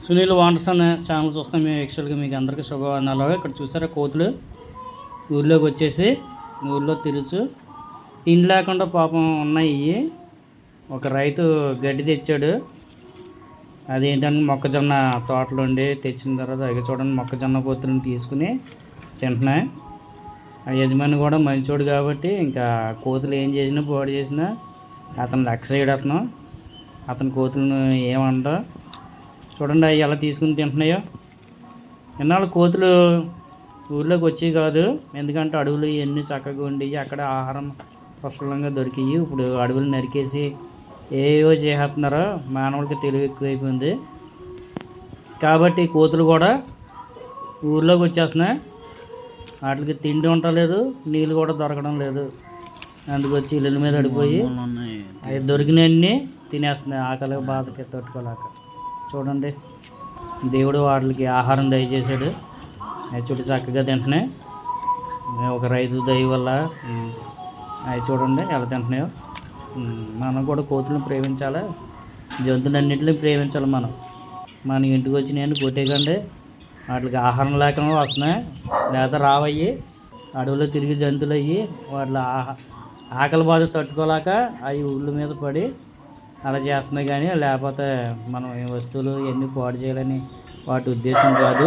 సునీల్ వాంటర్స్ అనే ఛానల్ చూస్తాం మేము. యాక్చువల్గా మీకు అందరికీ శుభవర్ణాలు. ఇక్కడ చూసారా కోతులు ఊళ్ళోకి వచ్చేసి ఊళ్ళో తిరుగుచు తిండి లేకుండా పాపం ఉన్నాయి. ఒక రైతు గడ్డి తెచ్చాడు. అదేంటంటే మొక్కజొన్న తోటలో ఉండి తెచ్చిన తర్వాత అవి చూడండి మొక్కజొన్న పొత్తులను తీసుకుని తింటున్నాయి. ఆ యజమాని కూడా మంచోడు కాబట్టి ఇంకా కోతులు ఏం చేసినా పాడు చేసినా అతను లెక్క చేయడు. అతని కోతులను ఏమంట చూడండి అవి ఎలా తీసుకుని తింటున్నాయో. ఇన్నాళ్ళు కోతులు ఊళ్ళోకి వచ్చేవి కాదు, ఎందుకంటే అడవులు ఇవన్నీ చక్కగా ఉండేవి, అక్కడ ఆహారం పుష్కలంగా దొరికాయి. ఇప్పుడు అడవులు నరికేసి ఏవో చేస్తున్నారో మానవులకి తెలివి ఎక్కువైపోయింది కాబట్టి కోతులు కూడా ఊళ్ళోకి వచ్చేస్తున్నాయి. వాటికి తిండి ఉండలేదు, నీళ్ళు కూడా దొరకడం లేదు. అందుకొచ్చి ఇళ్ళ మీద పడిపోయి అవి దొరికినవన్నీ తినేస్తున్నాయి ఆకలి బాధకి తట్టుకోలేక. చూడండి దేవుడు వాటికి ఆహారం దయచేశాడు. అవి చుట్టూ చక్కగా తింటున్నాయి. ఒక రైతు దయ వల్ల అవి చూడండి ఎలా తింటున్నాయో. మనం కూడా కోతులను ప్రేమించాలి, జంతువులన్నింటినీ ప్రేమించాలి. మన ఇంటికి వచ్చినాయని కొట్టేయకండి. వాటికి ఆహారం లేకుండా వస్తున్నాయి, లేదా రావయ్యి అడవులో తిరిగి జంతువులు అయ్యి వాటి ఆకలి బాధ తట్టుకోలేక అవి ఊళ్ళ మీద పడి అలా చేస్తున్నాయి. కానీ లేకపోతే మనం ఈ వస్తువులు ఇవన్నీ పాడు చేయాలని వాటి ఉద్దేశం కాదు.